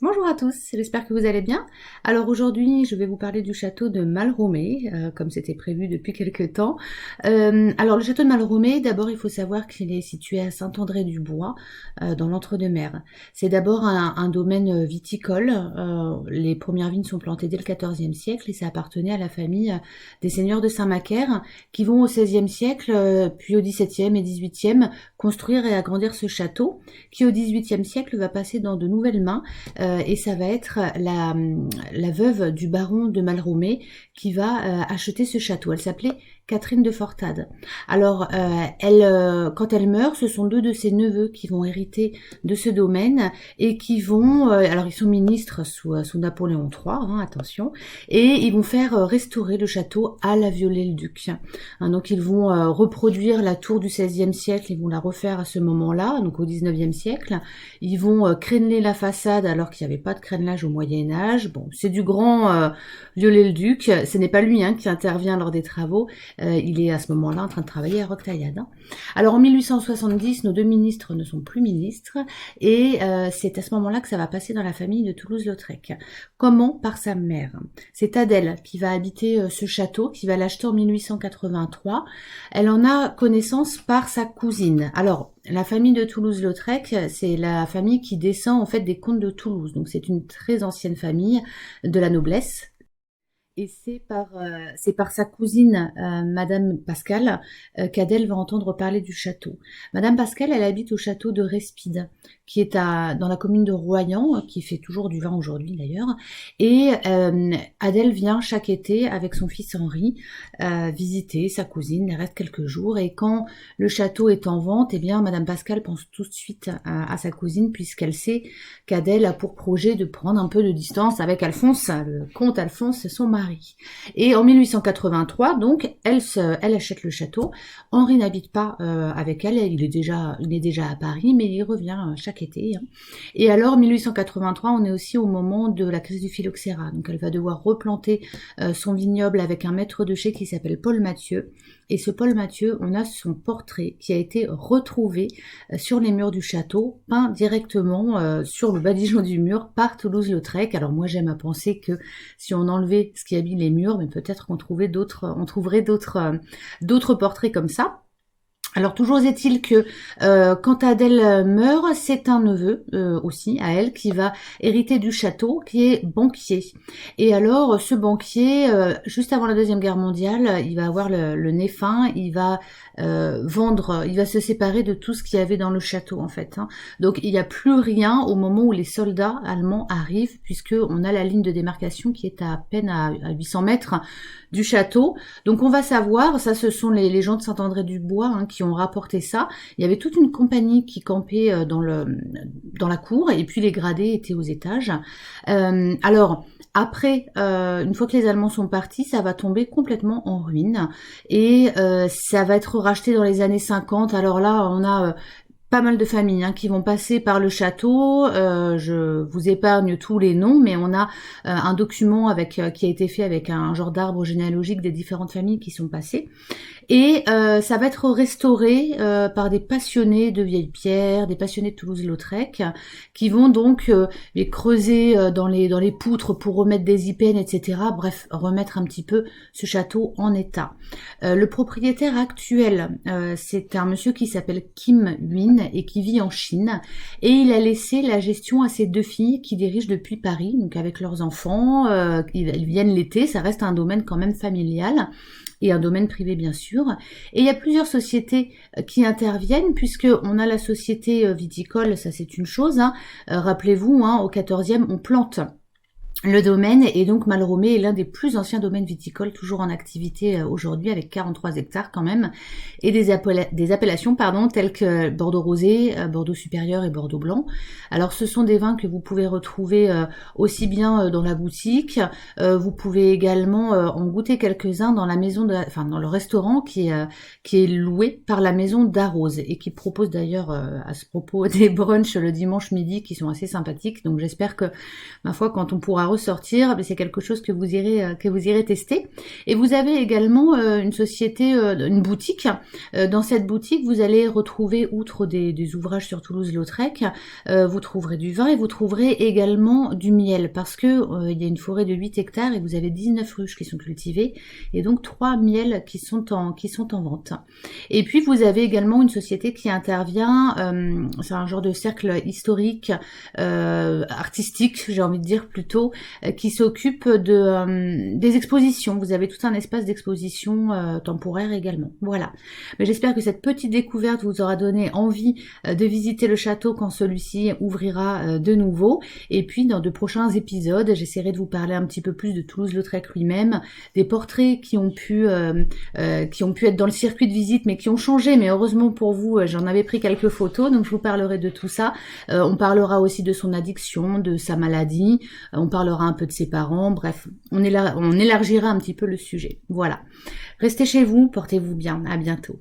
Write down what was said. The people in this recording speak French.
Bonjour à tous, j'espère que vous allez bien. Alors aujourd'hui, je vais vous parler du château de Malromé, comme c'était prévu depuis quelques temps. Alors le château de Malromé, d'abord il faut savoir qu'il est situé à Saint-André-du-Bois, dans l'Entre-deux-Mers. C'est d'abord un domaine viticole. Les premières vignes sont plantées dès le XIVe siècle et ça appartenait à la famille des seigneurs de Saint-Macaire qui vont au XVIe siècle, puis au XVIIe et XVIIIe, construire et agrandir ce château qui au XVIIIe siècle va passer dans de nouvelles mains. Et ça va être la veuve du baron de Malromé qui va acheter ce château. Elle s'appelait Catherine de Fortade. Alors, quand elle meurt, ce sont deux de ses neveux qui vont hériter de ce domaine et qui vont, alors ils sont ministres sous Napoléon III, hein, attention, et ils vont faire restaurer le château à la Viollet-le-Duc. Hein, donc ils vont reproduire la tour du XVIe siècle, ils vont la refaire à ce moment-là, donc au XIXe siècle. Ils vont créneler la façade alors qu'il n'y avait pas de crénelage au Moyen-Âge. Bon, c'est du grand Viollet-le-Duc. Ce n'est pas lui qui intervient lors des travaux. Il est à ce moment-là en train de travailler à Roquetaillade. Hein. Alors en 1870, nos deux ministres ne sont plus ministres et c'est à ce moment-là que ça va passer dans la famille de Toulouse-Lautrec. Comment? Par sa mère. C'est Adèle qui va habiter ce château, qui va l'acheter en 1883. Elle en a connaissance par sa cousine. Alors, la famille de Toulouse-Lautrec, c'est la famille qui descend en fait des comtes de Toulouse. Donc c'est une très ancienne famille de la noblesse. Et c'est par sa cousine, Madame Pascal, qu'Adèle va entendre parler du château. Madame Pascal, elle habite au château de Respide, qui est dans la commune de Royan, qui fait toujours du vin aujourd'hui d'ailleurs. Et Adèle vient chaque été avec son fils Henri visiter sa cousine, elle reste quelques jours. Et quand le château est en vente, eh bien Madame Pascal pense tout de suite à sa cousine, puisqu'elle sait qu'Adèle a pour projet de prendre un peu de distance avec Alphonse, le comte Alphonse, son mari. Et en 1883, donc, elle achète le château. Henri n'habite pas avec elle, il est déjà à Paris, mais il revient chaque été. Hein. Et alors, 1883, on est aussi au moment de la crise du phylloxéra. Donc, elle va devoir replanter son vignoble avec un maître de chai qui s'appelle Paul Mathieu. Et ce Paul Mathieu, on a son portrait qui a été retrouvé sur les murs du château, peint directement sur le badigeon du mur par Toulouse-Lautrec. Alors moi j'aime à penser que si on enlevait ce qui habille les murs, mais peut-être qu'on trouverait d'autres portraits comme ça. Alors toujours est-il que quand Adèle meurt, c'est un neveu aussi à elle qui va hériter du château, qui est banquier. Et alors ce banquier, juste avant la Deuxième Guerre mondiale, il va avoir le nez fin, il va vendre, il va se séparer de tout ce qu'il y avait dans le château en fait. Hein. Donc il n'y a plus rien au moment où les soldats allemands arrivent, puisque on a la ligne de démarcation qui est à peine à 800 mètres du château. Donc on va savoir, ça ce sont les gens de Saint-André-du-Bois hein, qui ont rapporté ça. Il y avait toute une compagnie qui campait dans la cour et puis les gradés étaient aux étages. Alors après, une fois que les Allemands sont partis, ça va tomber complètement en ruine et ça va être racheté dans les années 50. Alors là, on a pas mal de familles qui vont passer par le château. Je vous épargne tous les noms, mais on a un document qui a été fait avec un genre d'arbre généalogique des différentes familles qui sont passées. Et ça va être restauré par des passionnés de vieilles pierres, des passionnés de Toulouse-Lautrec, qui vont donc les creuser dans les poutres pour remettre des ipènes, etc. Bref, remettre un petit peu ce château en état. Le propriétaire actuel, c'est un monsieur qui s'appelle Kim Huynh et qui vit en Chine. Et il a laissé la gestion à ses deux filles qui dirigent depuis Paris, donc avec leurs enfants. Ils viennent l'été, ça reste un domaine quand même familial. Et un domaine privé bien sûr. Et il y a plusieurs sociétés qui interviennent, puisque on a la société viticole, ça c'est une chose. Hein. Rappelez-vous, au 14e, on plante le domaine, et donc Malromé est l'un des plus anciens domaines viticoles toujours en activité aujourd'hui, avec 43 hectares quand même, et des appellations telles que Bordeaux rosé, Bordeaux supérieur et Bordeaux blanc. Alors ce sont des vins que vous pouvez retrouver aussi bien dans la boutique, vous pouvez également en goûter quelques-uns dans dans le restaurant qui est loué par la maison d'Arrose, et qui propose d'ailleurs à ce propos des brunchs le dimanche midi qui sont assez sympathiques. Donc j'espère que, ma foi, quand on pourra ressortir, c'est quelque chose que vous irez tester. Et vous avez également une société, une boutique. Dans cette boutique, vous allez retrouver, outre des ouvrages sur Toulouse-Lautrec, vous trouverez du vin et vous trouverez également du miel, parce que il y a une forêt de 8 hectares et vous avez 19 ruches qui sont cultivées, et donc 3 miels qui sont en vente. Et puis vous avez également une société qui intervient, c'est un genre de cercle historique, artistique, j'ai envie de dire plutôt, qui s'occupe des expositions. Vous avez tout un espace d'exposition temporaire également. Voilà. Mais j'espère que cette petite découverte vous aura donné envie de visiter le château quand celui-ci ouvrira de nouveau. Et puis dans de prochains épisodes, j'essaierai de vous parler un petit peu plus de Toulouse-Lautrec lui-même, des portraits qui ont pu être dans le circuit de visite mais qui ont changé. Mais heureusement pour vous, j'en avais pris quelques photos, donc je vous parlerai de tout ça. On parlera aussi de son addiction, de sa maladie, on parlera un peu de ses parents, bref, on élargira un petit peu le sujet. Voilà. Restez chez vous, portez-vous bien, à bientôt.